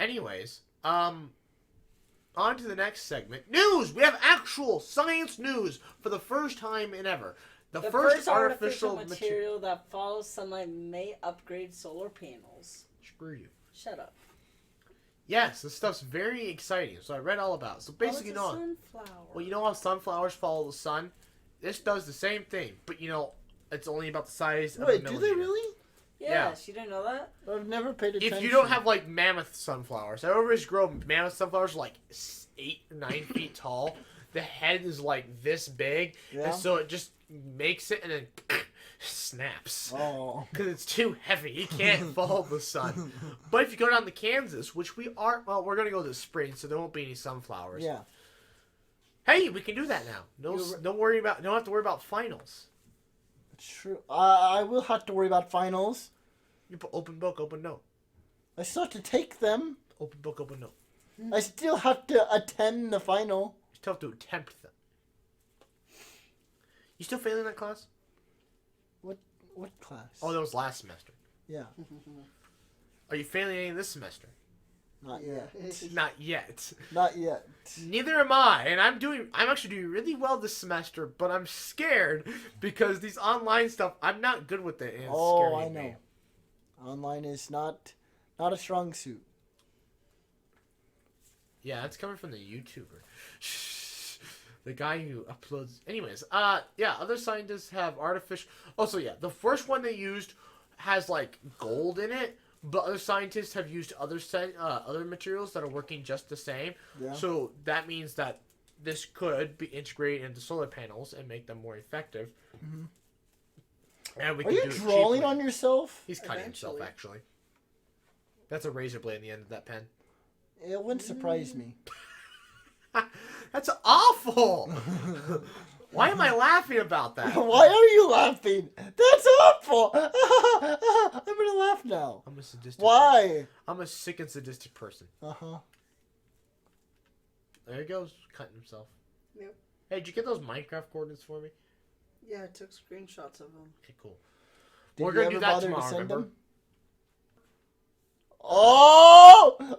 Anyways, on to the next segment. News! We have actual science news for the first time in ever. The first artificial material that follows sunlight may upgrade solar panels. Screw you. Shut up. Yes, this stuff's very exciting. So I read all about it. So basically, it's a sunflower. Well, you know how sunflowers follow the sun? This does the same thing, but it's only about the size of a millimeter. Wait, do they really? Yes, you didn't know that? I've never paid attention. If you don't have like mammoth sunflowers, I always grow mammoth sunflowers like 8 or 9 feet tall. The head is like this big, and so it just makes it and then snaps. Oh, because it's too heavy. You can't follow the sun. But if you go down to Kansas, which we're gonna go this spring, so there won't be any sunflowers. Yeah. Hey, we can do that now. Don't have to worry about finals. True. I will have to worry about finals. You put open book, open note. I still have to take them. Open book, open note. I still have to attend the final. You still have to attempt them. You still failing that class? What class? Oh, that was last semester. Yeah. Are you failing any this semester? Not yet. Not yet. Not yet. Neither am I, and I'm actually doing really well this semester, but I'm scared because these online stuff, I'm not good with it. And it's I know. me. Online is not a strong suit. Yeah, that's coming from the YouTuber. The guy who uploads... Anyways, yeah, other scientists have artificial... Also, yeah, the first one they used has, like, gold in it, but other scientists have used other materials that are working just the same. Yeah. So that means that this could be integrated into solar panels and make them more effective. Mm-hmm. And we Are can you do it drawing cheaply. on yourself? He's cutting himself, actually. That's a razor blade in the end of that pen. It wouldn't surprise me. That's awful! Why am I laughing about that? Why are you laughing? That's awful! I'm gonna laugh now. I'm a sadistic Why? person. I'm a sick and sadistic person. Uh-huh. There he goes, cutting himself. Yep. Hey, did you get those Minecraft coordinates for me? Yeah, I took screenshots of them. Okay, cool. Did We're you gonna ever do that bother tomorrow, to send remember? them? Oh! Damn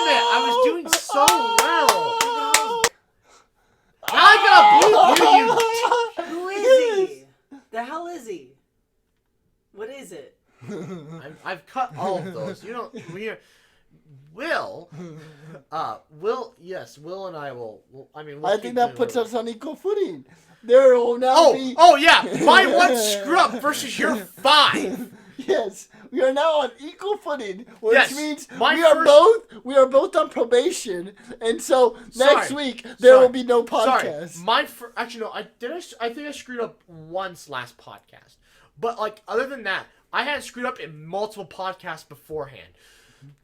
it! I was doing so well! I gotta bleep you, Who is he? The hell is he? What is it? I've cut all of those. You don't... Will and I will we'll I think that puts us on equal footing. There will now be... Oh, yeah! My one screw-up versus your 5! Yes, we are now on equal footing, which means we are both on probation, and so next week there will be no podcast. Sorry, actually no, I think I screwed up once last podcast, but like other than that, I had screwed up in multiple podcasts beforehand.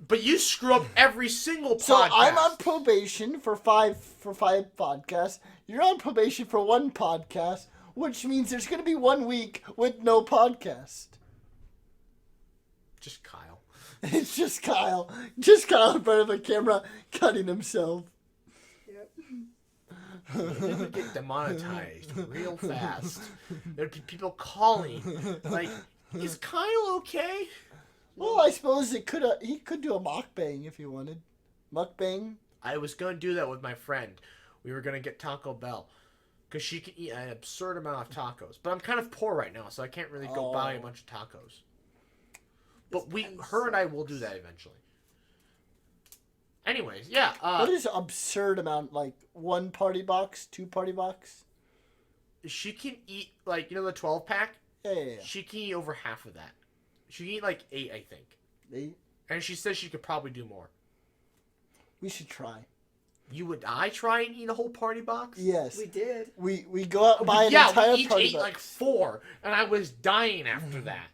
But you screw up every single podcast. So I'm on probation for five podcasts. You're on probation for one podcast, which means there's going to be 1 week with no podcast. Just Kyle. It's just Kyle. Just Kyle in front of the camera cutting himself. Yep. It would get demonetized real fast. There'd be people calling, like, is Kyle okay? Well, I suppose he could do a mukbang if he wanted. Mukbang? I was going to do that with my friend. We were going to get Taco Bell. Because she can eat an absurd amount of tacos. But I'm kind of poor right now, so I can't really go buy a bunch of tacos. But her and I will do that eventually. Anyways, yeah. What is absurd amount? Like 1 party box, 2 party box? She can eat, like, you know the 12-pack? Yeah. She can eat over half of that. She can eat like 8, I think. 8? And she says she could probably do more. We should try. Would I try and eat a whole party box? Yes. We did. We go out and buy an entire we each party ate box. like 4, and I was dying after that.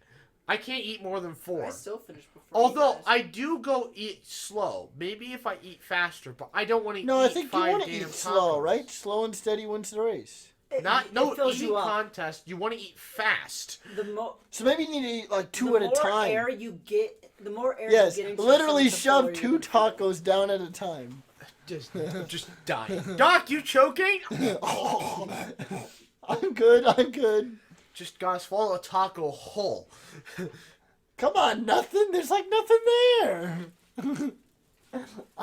I can't eat more than 4. I still finished before. Although I do go eat slow. Maybe if I eat faster, but I don't want to eat 5 No, I think you want to eat tacos. slow, right? Slow and steady wins the race. No fills eating you up. contest. You want to eat fast. So maybe you need to eat like 2 at a time. The more air yes, you get into literally the shove slower 2 you're gonna tacos down at a time. Just dying. Doc, you choking? I'm good. Just gotta swallow a taco whole. Come on, nothing. There's like nothing there.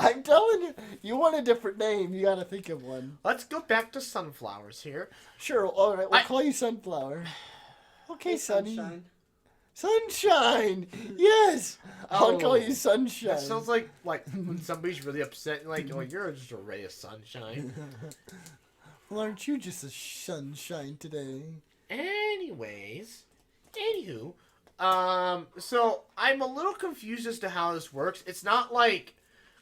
I'm telling you, you want a different name. You got to think of one. Let's go back to sunflowers here. Sure. All right. We'll call you Sunflower. Okay, Hey, Sunny. Sunshine. Sunshine. Yes. I'll call you Sunshine. That sounds like when somebody's really upset, like, oh, you're just a ray of sunshine. Well, aren't you just a sunshine today? Anyways, anywho, so I'm a little confused as to how this works. It's not like,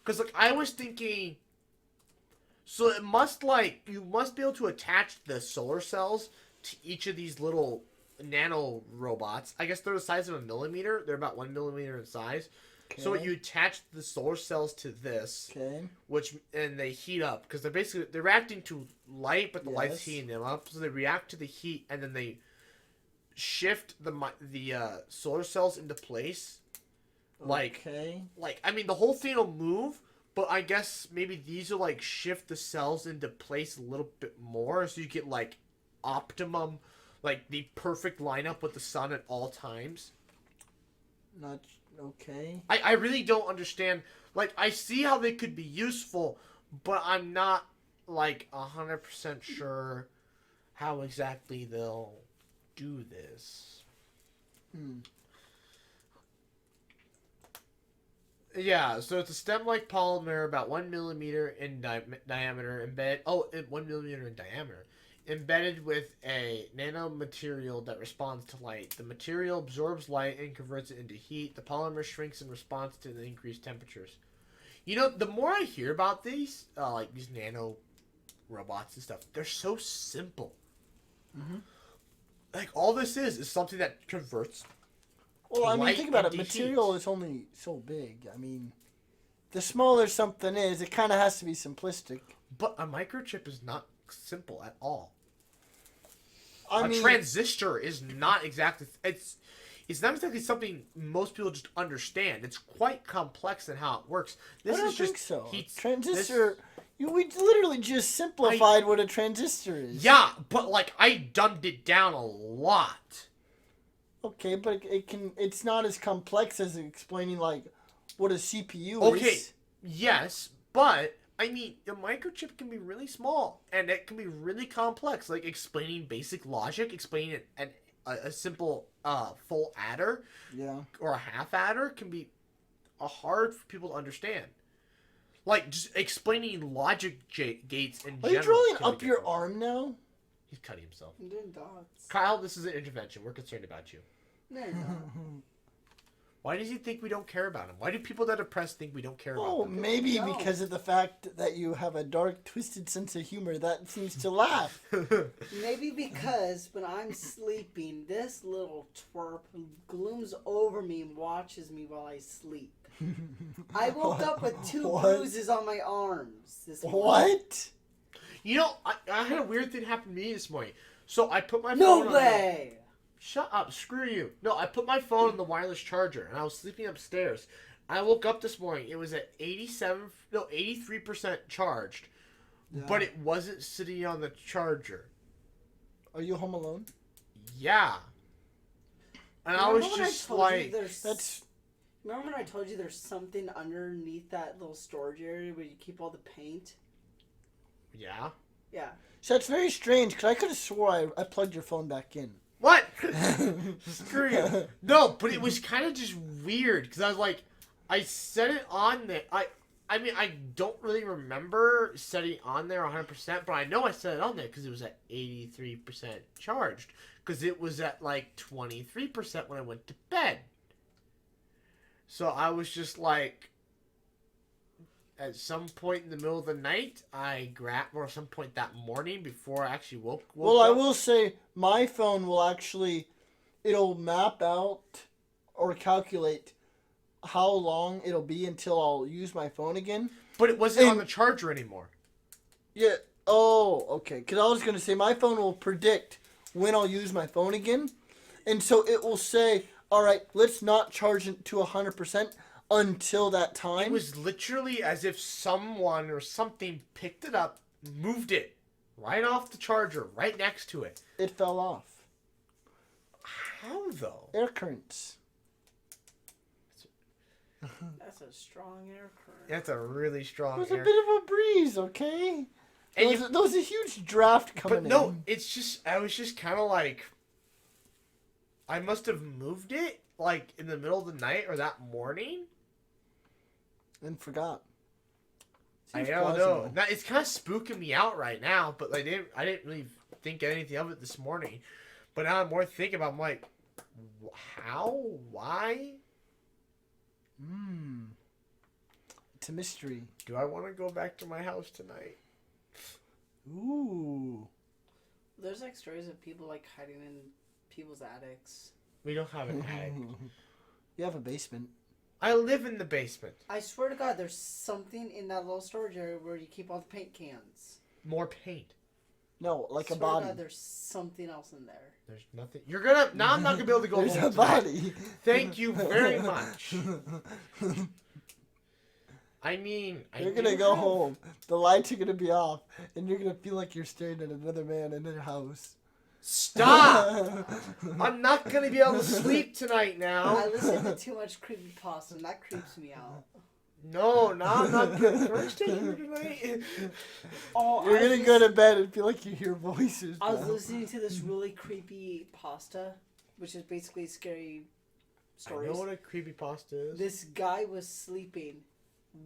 because like I was thinking, so it must you must be able to attach the solar cells to each of these little nano robots. I guess they're the size of a millimeter. They're about 1 millimeter in size. Okay. So you attach the solar cells to this, and they heat up because they're reacting to light, but the light's heating them up. So they react to the heat, and then they shift the solar cells into place. Like I mean, the whole thing will move, but I guess maybe these will like shift the cells into place a little bit more, so you get like optimum, like the perfect lineup with the sun at all times. Not okay. I really don't understand. Like, I see how they could be useful, but I'm not like 100% sure how exactly they'll do this. Yeah, so it's a stem-like polymer about 1 millimeter in diameter, 1 millimeter in diameter, embedded with a nanomaterial that responds to light. The material absorbs light and converts it into heat. The polymer shrinks in response to the increased temperatures. You know, the more I hear about these, like these nano robots and stuff, they're so simple. Like, all this is something that converts. Well, I mean, think about it. Material is only so big. I mean, the smaller something is, it kind of has to be simplistic. But a microchip is not simple at all. I mean, transistor is not exactly. It's not exactly something most people just understand. It's quite complex in how it works. I don't think so. Transistor. We literally just simplified what a transistor is. Yeah, but like I dumbed it down a lot. Okay, but it's not as complex as explaining like what a CPU is. Okay, yes, but I mean, a microchip can be really small and it can be really complex. Like explaining basic logic, explaining a simple full adder, or a half adder can be hard for people to understand. Like just explaining logic gates in general. Are you drawing up your arm now? He's cutting himself. I'm doing dots. Kyle, this is an intervention. We're concerned about you. No, you're not. Why does he think we don't care about him? Why do people that are depressed think we don't care about them? Oh, maybe because of the fact that you have a dark, twisted sense of humor that seems to laugh. Maybe because when I'm sleeping, this little twerp glooms over me and watches me while I sleep. I woke up with 2 bruises on my arms this morning. What? You know, I had a weird thing happen to me this morning. So I put my phone No way! Shut up, screw you. No, I put my phone in the wireless charger, and I was sleeping upstairs. I woke up this morning. It was at 83% charged, but it wasn't sitting on the charger. Are you home alone? Yeah. And I was just like... Remember when I told you there's something underneath that little storage area where you keep all the paint? Yeah? Yeah. So it's very strange, because I could have swore I plugged your phone back in. What? Screw you. No, but it was kind of just weird, because I was like, I set it on there. I mean, I don't really remember setting on there 100%, but I know I set it on there because it was at 83% charged, because it was at like 23% when I went to bed. So I was just like, at some point in the middle of the night, or some point that morning before I actually woke well, up. I will say, my phone will actually, it'll map out or calculate how long it'll be until I'll use my phone again. But it wasn't on the charger anymore. Yeah. Oh, okay. Because I was going to say, my phone will predict when I'll use my phone again. And so it will say, all right, let's not charge it to 100% until that time. It was literally as if someone or something picked it up, moved it right off the charger, right next to it. It fell off. How, though? Air currents. That's a strong air current. That's a really strong It was air. a bit of a breeze, okay? There And was a huge draft coming but no, in. it's just I was just kind of like, I must have moved it like in the middle of the night or that morning. And forgot. I Seems don't know. plausible. Now, it's kind of spooking me out right now, but I didn't really think anything of it this morning. But now I'm more thinking about it, I'm like, how? Why? It's a mystery. Do I want to go back to my house tonight? Ooh. There's like stories of people like hiding in people's attics. We don't have an attic. You have a basement. I live in the basement. I swear to God, there's something in that little storage area where you keep all the paint cans. More paint. No, like a Swear to body. God, there's something else in there. There's nothing. You're gonna now. I'm not gonna be able to go There's home a tonight. body. Thank you very much. I mean, You're gonna go home. The lights are gonna be off, and you're gonna feel like you're staring at another man in their house. Stop! I'm not gonna be able to sleep tonight I now. listen to too much creepypasta, and that creeps me out. No, I'm not getting Thursday here tonight. Oh, You're gonna go to bed and feel like you hear voices. I was now. listening to this really creepy pasta, which is basically scary I stories. know what a creepypasta is. This guy was sleeping,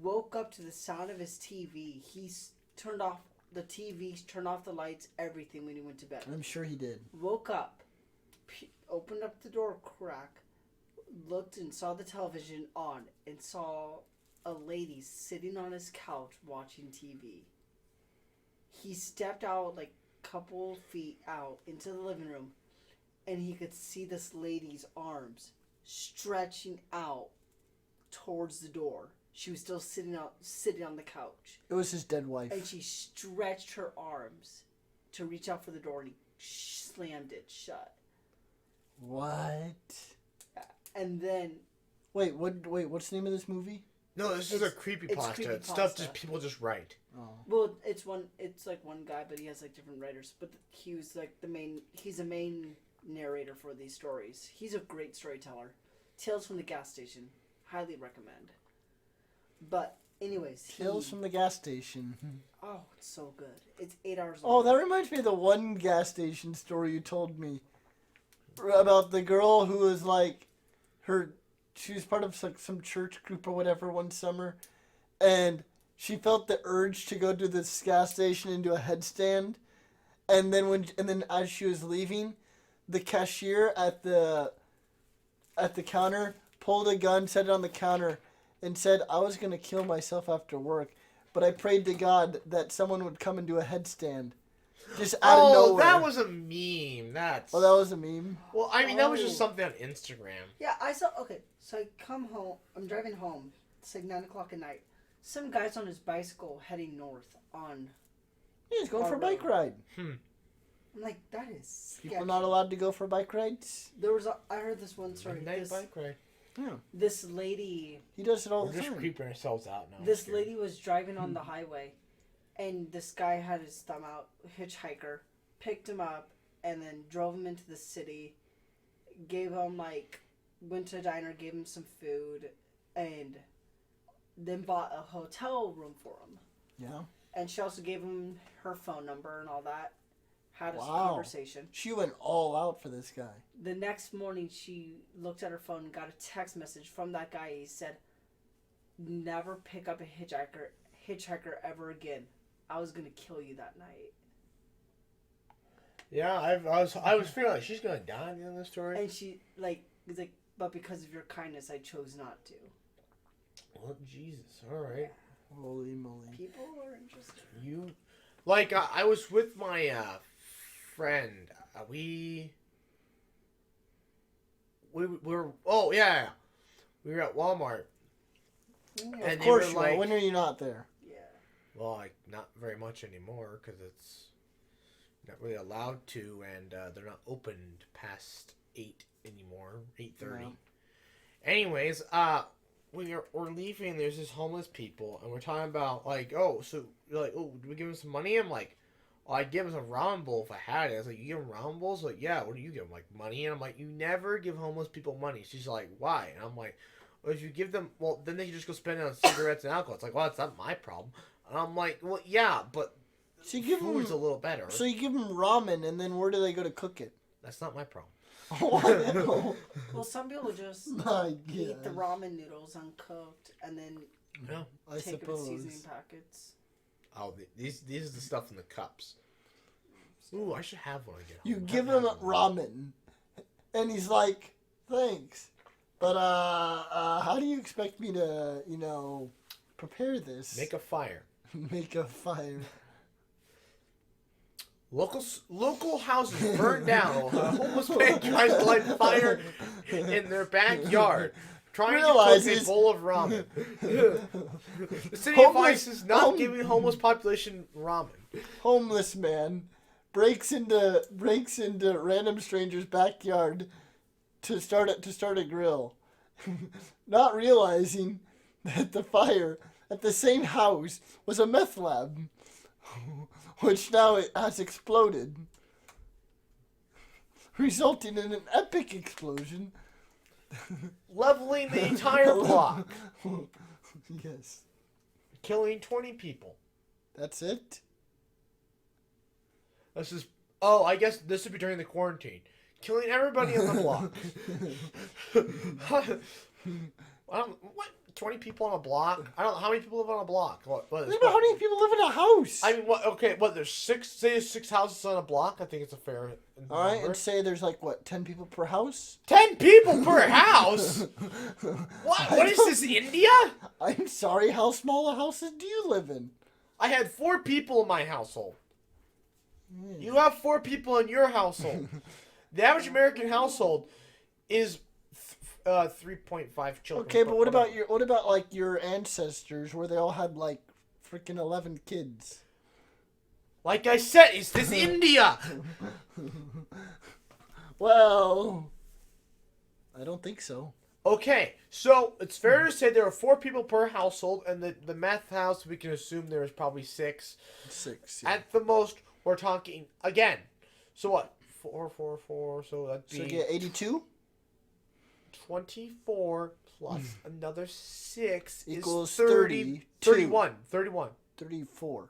woke up to the sound of his TV. Turned off the TV, turned off the lights, everything when he went to bed. I'm sure he did. Woke up, opened up the door crack, looked and saw the television on, and saw a lady sitting on his couch watching TV. He stepped out like a couple feet out into the living room, and he could see this lady's arms stretching out towards the door. She was still sitting on the couch, It was his dead wife. and she stretched her arms to reach out for the door, and he slammed it shut. What? And then Wait, what's the name of this movie? No, this is a It's creepypasta. It's stuff creepypasta. just people just write. Oh. well, it's like one guy, but he has like different writers. But he was like he's the main narrator for these stories. He's a great storyteller. Tales from the Gas Station, highly recommend. But anyways, Tales from the Gas Station. oh, it's so good. It's 8 hours Oh, long. that reminds me of the one gas station story you told me about the girl who was like she was part of like some church group or whatever one summer, and she felt the urge to go to this gas station and do a headstand, and then as she was leaving, the cashier at the counter pulled a gun, set it on the counter, and said, "I was gonna kill myself after work, but I prayed to God that someone would come and do a headstand." Just out of nowhere. that was a meme. That's. Oh, that was a meme. Well, I mean, that was just Oh. something on Instagram. Yeah, I saw. Okay, so I come home. I'm driving home. It's like 9 o'clock at night. Some guy's on his bicycle heading north on. Yeah, he's going for a Our bike road. ride. I'm like, that is sketchy. People not allowed to go for bike rides. I heard this one story. Midnight bike ride. Yeah, This lady he does it all We're the just time. creeping ourselves out now. This lady was driving on the highway, and this guy had his thumb out, hitchhiker, picked him up, and then drove him into the city, gave him, went to a diner, gave him some food, and then bought a hotel room for him. Yeah. And she also gave him her phone number and all that, had a Wow. conversation. She went all out for this guy. The next morning, she looked at her phone and got a text message from that guy. He said, "Never pick up a hitchhiker ever again. I was gonna kill you that night." Yeah, I was feeling like she's gonna die in the end of the story. And she was like, "But because of your kindness, I chose not to." Oh Jesus! All right, Holy moly. People are interested. you, like I was with my friend. We were oh yeah, we were at Walmart. Yeah. And Of they course were you are. like- When are you not there? Yeah. Well, like not very much anymore because it's not really allowed to, and they're not opened past 8 anymore, 8:30. No. Anyways, we're leaving. There's this homeless people, and we're talking about like, oh, so you're like, oh, do we give him some money? I'm like, oh, I'd give him a ramen bowl if I had it. I was like, you give him ramen bowls? Like, yeah. What do you give him? Like money? And I'm like, you never give homeless people money. She's like, why? And I'm like, Or if you give them, well, then they can just go spend it on cigarettes and alcohol. It's like, well, it's not my problem. And I'm like, well, yeah, but So you give food's them, a little better. So you give them ramen, and then where do they go to cook it? That's not my problem. Well, some people just My eat the God. ramen noodles uncooked and then No. I take them in suppose. seasoning packets. Oh, these is the stuff in the cups. Ooh, I should have one again. You give him ramen, and he's like, "Thanks, but how do you expect me to, prepare this? Make a fire. Make a fire." Local houses burn down. A homeless man tries to light fire in their backyard, trying to cook a Realizes- bowl of ramen. The city of Ice is not giving homeless population ramen. Homeless man breaks into random stranger's backyard to start a grill, not realizing that the fire at the same house was a meth lab, which now it has exploded, resulting in an epic explosion. Leveling the entire block, Yes, killing 20 people. that's it. This is. Oh, I guess this would be during the quarantine. Killing everybody on the block. What? 20 people on a block? I don't know. How many people live on a block? What Think about how many people live in a house. I mean, what? Okay, what? There's say 6 houses on a block. I think it's a fair number. All right, and say there's 10 people per house. 10 people per house. What? What is this, India? I'm sorry, how small a houses do you live in? I had 4 people in my household. You have 4 people in your household. The average American household is 3.5 children. Okay, but what about your ancestors where they all had freaking 11 kids? Like I said, is this India? Well, I don't think so. Okay, so it's fair to say there are 4 people per household, and the meth house, we can assume there is probably 6. 6. Yeah. At the most, we're talking, again, so what? 4, so that'd So you be get 82 24 plus another 6 equals is 30, 31. 34.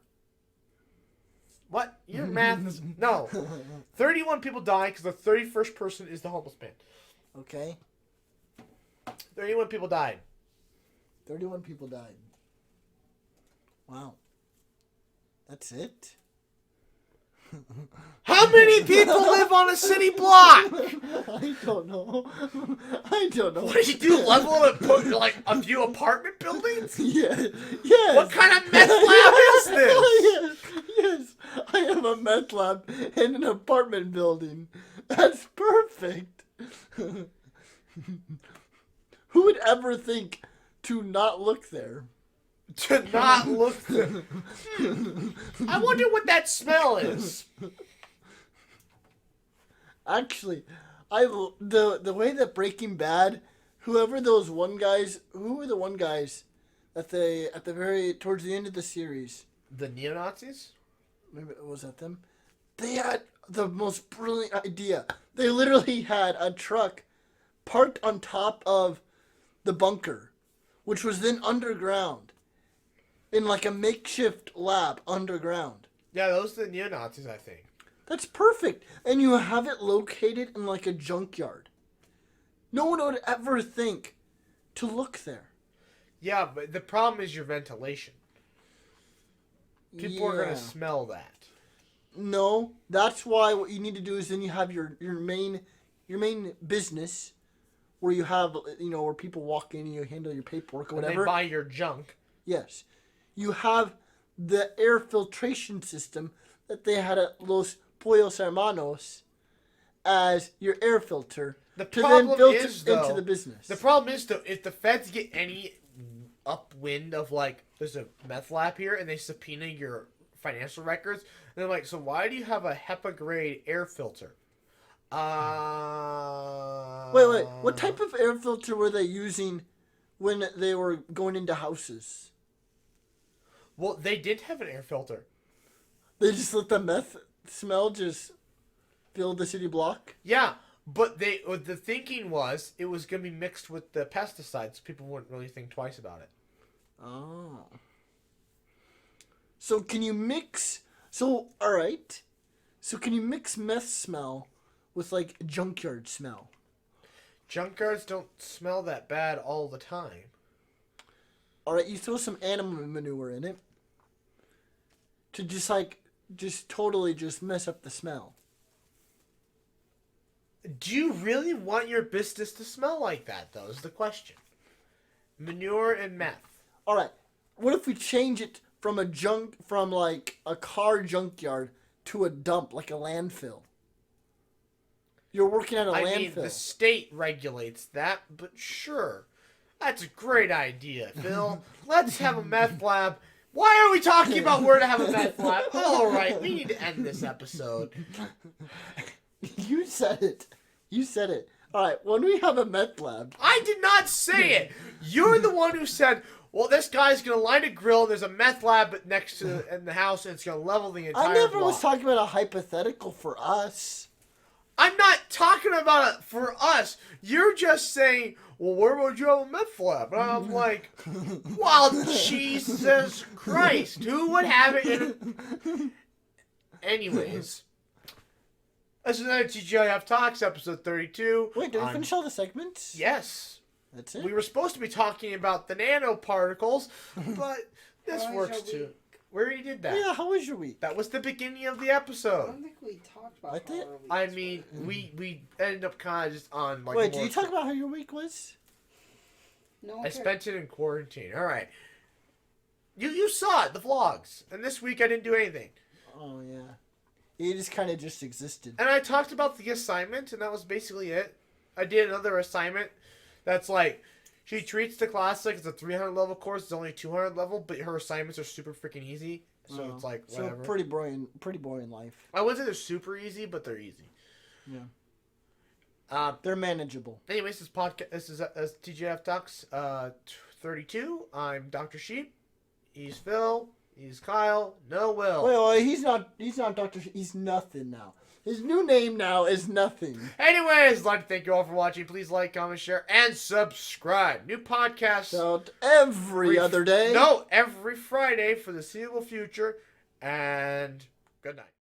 What? Your math is... No. 31 people die because the 31st person is the homeless man. Okay. 31 people died. 31 people died. Wow. That's it? How many people live on a city block? I don't know. I don't know. What do you do? Level it, put a few apartment buildings? Yeah. Yes. What kind of meth lab is this? Yes. I have a meth lab in an apartment building. That's perfect. Who would ever think to not look there? To not look there. I wonder what that smell is. Actually, the way that Breaking Bad, who were the one guys that they at the very towards the end of the series? The neo-Nazis? Maybe was that them? They had the most brilliant idea. They literally had a truck parked on top of the bunker, which was then underground, in a makeshift lab underground. Yeah, those are the neo-Nazis, I think. That's perfect. And you have it located in a junkyard. No one would ever think to look there. Yeah, but the problem is your ventilation. People are going to Yeah. smell that. No, that's why what you need to do is then you have your main business where you have, where people walk in and you handle your paperwork or When whatever. they buy your junk. Yes. You have the air filtration system that they had at Los Pollos Hermanos as your air filter The to problem then filter is, though, into the business. The problem is, though, if the feds get any upwind of, there's a meth lab here, and they subpoena your financial records, and they're like, so why do you have a HEPA-grade air filter? Wait. What type of air filter were they using when they were going into houses? Well, they did have an air filter. They just let the meth smell just fill the city block? Yeah. But the thinking was it was going to be mixed with the pesticides. So people wouldn't really think twice about it. Oh. So can you mix? So all right. So can you mix meth smell with like junkyard smell? Junkyards don't smell that bad all the time. All right, you throw some animal manure in it to just totally just mess up the smell. Do you really want your business to smell like that, though, is the question. Manure and meth. All right. What if we change it from like a car junkyard to a dump, like a landfill? You're working at a landfill. I mean, the state regulates that, but sure. That's a great idea, Phil. Let's have a meth lab. Why are we talking about where to have a meth lab? All right, we need to end this episode. You said it. You said it. All right, when we have a meth lab. I did not say it. You're the one who said, well, this guy's going to light a grill. There's a meth lab next to in the house, and it's going to level the entire I never block. was talking about a hypothetical for us. I'm not talking about it for us. You're just saying, well, where would you have a meth lab? And I'm like, well, Jesus Christ. Who would have it in... Anyways. This is another TGIFT Talks, episode 32. Wait, did we finish all the segments? Yes. That's it? We were supposed to be talking about the nanoparticles, but this How was works your too. week? We already did that. Yeah, how was your week? That was the beginning of the I episode. don't think we talked about I did. how our weeks I were. mean, we ended up kind of just on like. Wait, more did you talk about how your week was? No, I spent it in quarantine. All right. You saw it, the vlogs, and this week I didn't do anything. Oh, yeah. It just kind of just existed. And I talked about the assignment, and that was basically it. I did another assignment that's like, she treats the class like it's a 300 level course. It's only 200 level, but her assignments are super freaking easy. So it's like, whatever. So pretty boring life. I wouldn't say they're super easy, but they're easy. Yeah. They're manageable. Anyways, this podcast, this is TGIF Talks 32. I'm Dr. Sheep. He's Phil. He's Kyle. No Will. Wait, he's not Dr. He's nothing now. His new name now is nothing. Anyways, I'd like to thank you all for watching. Please like, comment, share, and subscribe. New podcasts. Out every other day. No, every Friday for the foreseeable future. And good night.